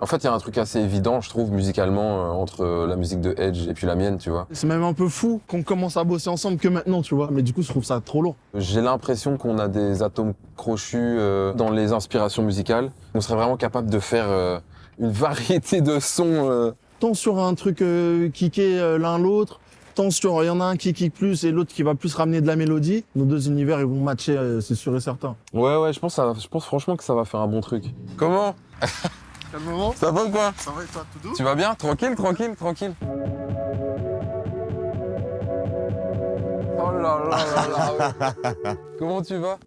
En fait, il y a un truc assez évident, je trouve, musicalement, entre la musique de Edge et puis la mienne, tu vois. C'est même un peu fou qu'on commence à bosser ensemble que maintenant, tu vois. Mais du coup, je trouve ça trop lourd. J'ai l'impression qu'on a des atomes crochus dans les inspirations musicales. On serait vraiment capable de faire une variété de sons. Tant sur un truc kické l'un l'autre, tant sur il y en a un qui kick plus et l'autre qui va plus ramener de la mélodie. Nos deux univers, ils vont matcher, c'est sûr et certain. Ouais, je pense franchement que ça va faire un bon truc. Comment? Quel moment? Ça va ou quoi? Ça va et toi, tout doux? Tu vas bien? Tranquille. Oh là là. Comment tu vas?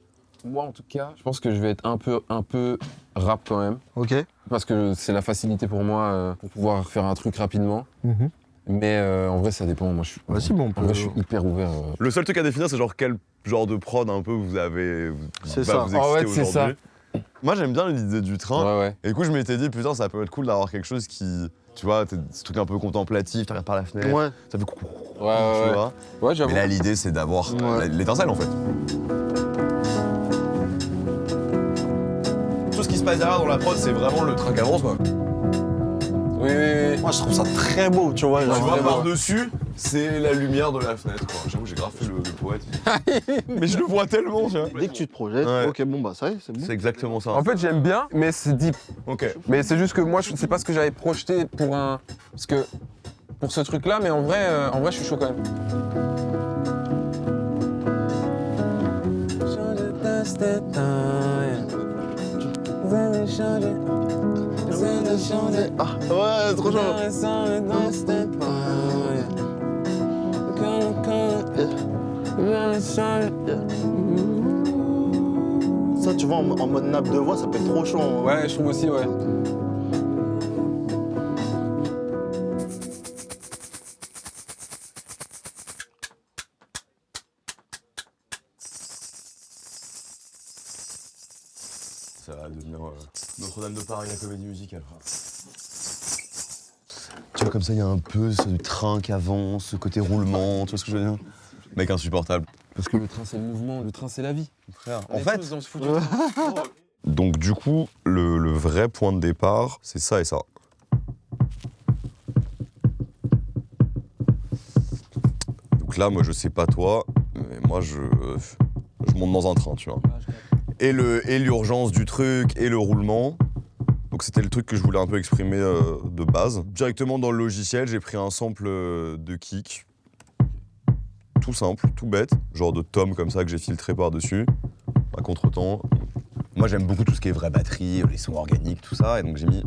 Moi, en tout cas, je pense que je vais être un peu rap quand même. Ok. Parce que c'est la facilité pour moi pour pouvoir faire un truc rapidement. Mais en vrai, ça dépend. Moi, je suis, Vas-y, bon, en vrai, je suis hyper ouvert. Le seul truc à définir, c'est genre quel genre de prod un peu vous avez C'est va ça. vous Ah ouais, exciter c'est ça. aujourd'hui. Moi, j'aime bien l'idée du train. Ouais. Et du coup, je m'étais dit, putain, ça peut être cool d'avoir quelque chose qui, tu vois, ce truc un peu contemplatif, tu regardes par la fenêtre, Ouais. ça fait tu Ouais. vois. Ouais, j'avoue. Mais là, l'idée, c'est d'avoir Ouais. l'étincelle, en fait. Tout ce qui se passe derrière dans la prod, c'est vraiment le train qui avance, quoi. Oui. Moi, je trouve ça très beau, tu vois. Tu genre, vois, vraiment. par-dessus, c'est la lumière de la fenêtre, quoi. J'avoue, j'ai grave fait le poète. Mais je le vois tellement, tu vois. Dès que tu te projettes, Ouais. ok, bon, bah ça y est, c'est bon. C'est exactement ça. En fait, j'aime bien, mais c'est deep. Ok. Mais c'est juste que moi, je sais pas ce que j'avais projeté pour un. Parce que. Pour ce truc-là, mais en vrai, je suis chaud quand même. Ah, ouais, trop chaud. Ça, tu vois, en mode nappe de voix, ça peut être trop chaud. Hein. Ouais, je trouve aussi, ouais. Ça va devenir Notre-Dame de Paris, la comédie musicale. Tu vois, comme ça, il y a un peu ce train qui avance, ce côté roulement, tu vois ce que je veux dire? Mec insupportable. Parce que le train, c'est le mouvement, le train, c'est la vie, frère. En fait- dans ce foutu Donc du coup, le vrai point de départ, c'est ça et ça. Donc là, moi, je sais pas toi, mais moi, je monte dans un train, tu vois. Et l'urgence du truc, et le roulement. Donc c'était le truc que je voulais un peu exprimer de base. Directement dans le logiciel, j'ai pris un sample de kick. Tout simple, tout bête. Genre de tom comme ça que j'ai filtré par-dessus. À contre-temps. Moi j'aime beaucoup tout ce qui est vraie batterie, les sons organiques, tout ça. Et donc j'ai mis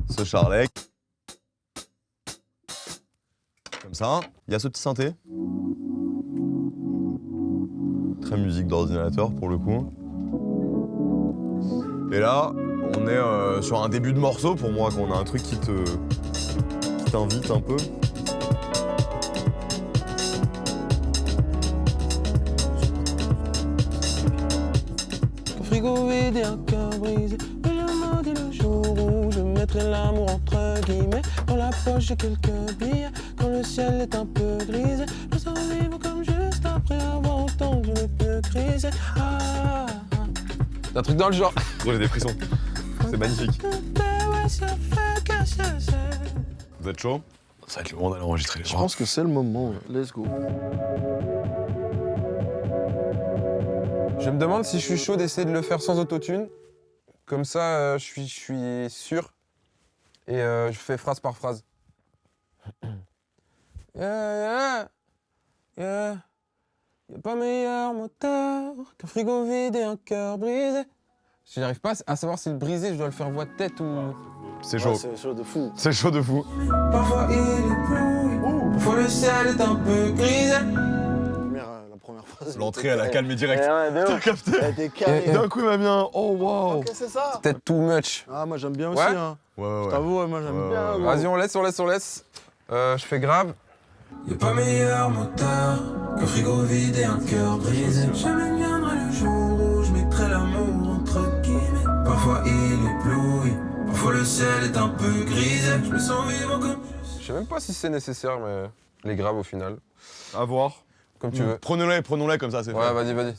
ce charlet. Comme ça. Il y a ce petit synthé. Très musique d'ordinateur pour le coup. Et là, on est sur un début de morceau pour moi, quand on a un truc qui t'invite un peu. Frigo vide et un cœur brisé. Mais je m'en dis le jour où je mettrai l'amour entre guillemets. Dans la poche j'ai quelques billets. Quand le ciel est un peu grisé, je sens vivre comme juste après avoir entendu le peu criser. Un truc dans le genre. Gros, j'ai des frissons. C'est magnifique. Vous êtes chaud? Ça va être le moment d'aller enregistrer les Je pense que c'est le moment. Let's go. Je me demande si je suis chaud d'essayer de le faire sans autotune. Comme ça, je suis sûr. Et je fais phrase par phrase. Yeah. Y'a pas meilleur moteur qu'un frigo vide et un cœur brisé. Si j'arrive pas à savoir si le brisé, je dois le faire voix de tête ou... C'est chaud. C'est chaud de fou. C'est chaud de fou. Parfois il est pluie, parfois le ciel est un peu grisé. La première phrase. L'entrée, elle a calmé direct. Ouais, de T'as ouf. capté? Elle était calée. D'un coup, il m'a bien. Oh waouh. Ok, c'est ça. Peut-être too much. Ah, moi j'aime bien aussi. Ouais. Hein. Ouais. Je t'avoue, ouais, moi j'aime Ouais, bien. ouais. gros. Vas-y, on laisse. Je fais grave. Y'a pas meilleur moteur qu'un frigo vide et un cœur brisé. Jamais viendra le jour où je mettrai l'amour entre guillemets. Parfois il est bleu, parfois le ciel est un peu grisé. Je me sens vivre comme Je sais même pas si c'est nécessaire, mais les graves au final. À voir. Comme tu veux. Prenons-les comme ça, c'est Ouais, fait. vas-y.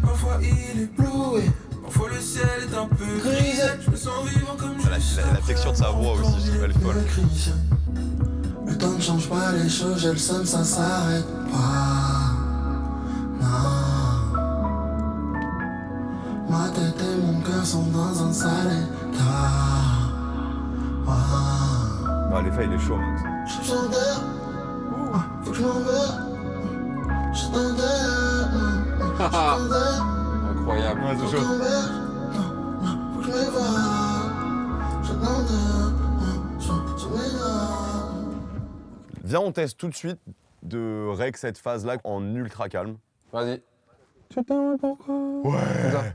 Parfois il est bleu, Parfois le ciel est un peu grisé. Je me sens vivant comme je suis. La texture de sa voix aussi, je trouve elle folle. Le temps ne change pas les choses, j'ai le seum, ça s'arrête pas. Non. Ma tête et mon cœur sont dans un sale état. Ah, l'effet il est chaud, Max. J'ai besoin d'air, faut que je m'en vais. J'ai besoin d'air, Incroyable. Ouais, c'est chaud. faut que je m'évade. J'ai besoin d'air, je m'évade. Viens, on teste tout de suite de rec cette phase-là en ultra calme. Vas-y. Je t'aime pourquoi. Ouais.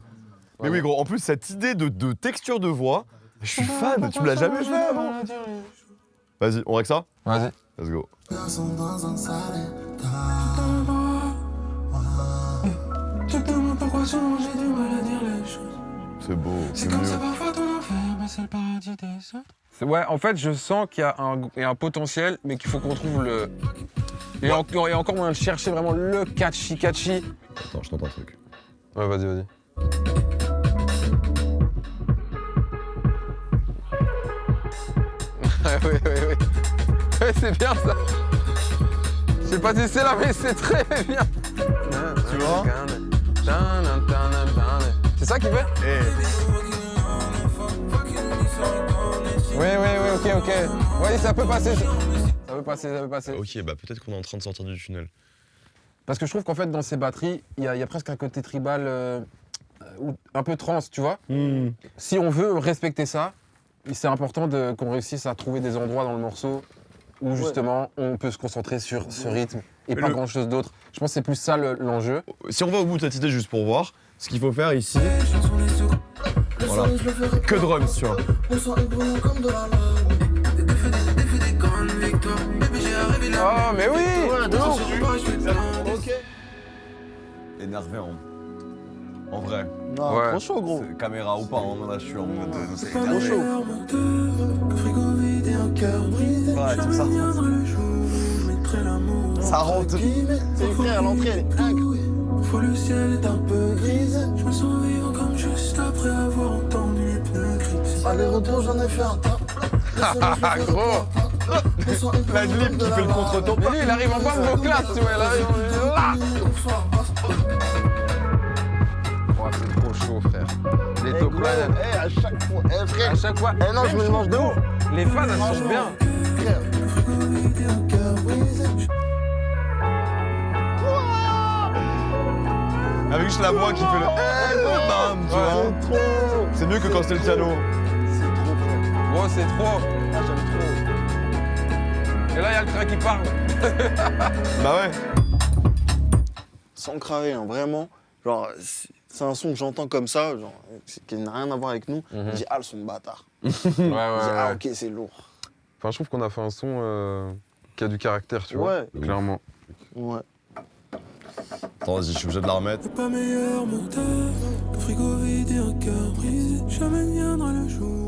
Mais oui, gros, en plus, cette idée de texture de voix, je suis fan, tu me l'as jamais fait avant. Vas-y, on rec ça? Vas-y. Let's go. Je te demande pourquoi souvent j'ai du mal à dire les choses. C'est beau, C'est c'est comme ça mieux. parfois ton enfer, mais c'est le paradis des autres. Ouais, en fait, je sens qu'il y a un potentiel, mais qu'il faut qu'on trouve le. Il y a encore moyen de chercher vraiment le catchy. Attends, je tente un truc. Ouais, vas-y. Oui. Ouais, c'est bien ça. Je sais pas si c'est là, mais c'est très bien. Tu vois? C'est ça qui fait? Oui, ok. Oui, ça peut passer. Ça peut passer. Ok, bah peut-être qu'on est en train de sortir du tunnel. Parce que je trouve qu'en fait, dans ces batteries, il y a presque un côté tribal, un peu trans, tu vois. Si on veut respecter ça, c'est important qu'on réussisse à trouver des endroits dans le morceau où justement on peut se concentrer sur ce rythme et pas grand-chose d'autre. Je pense que c'est plus ça l'enjeu. Si on va au bout de cette idée juste pour voir, ce qu'il faut faire ici, voilà, que drums, tu vois. Oh, mais oui! Énervé en vrai. Non, Ouais. trop chaud, gros. Caméra ou pas, hein, là je suis en mode. C'est Trop énervé. chaud. Ouais, tout ça. Ça rentre. C'est frère, l'entrée, elle est incroyable. Parfois le ciel est un peu grisé. Je me sens vivant comme juste après avoir entendu les pneus gris. Aller-retour, j'en ai fait un tas. Ah, gros! La lip qui fait le contre-temps. Mais lui, il arrive en bas de vos classes, tu vois, là. Oh, c'est trop chaud, frère. Les top lines. À chaque fois, frère. À chaque fois. Eh non, je me mange de ouf. Les fans, elles changent bien. Avec juste la voix qui fait le bam, tu vois. C'est mieux que quand c'était le piano. Gros, c'est trop. Ah, j'aime trop. Et là, il y a le train qui parle. Bah ouais. Sans craver, hein, vraiment. Genre, c'est un son que j'entends comme ça, genre, qui n'a rien à voir avec nous. Je dis, ah, le son de bâtard. Ouais. Je dis, ah, ok, c'est lourd. Enfin, je trouve qu'on a fait un son qui a du caractère, tu vois. Ouais. Clairement. Ouais. Attends, vas-y, je suis obligé de la remettre. Pas meilleur moteur, un frigo vide et un cœur brisé. Jamais ne viendra le jour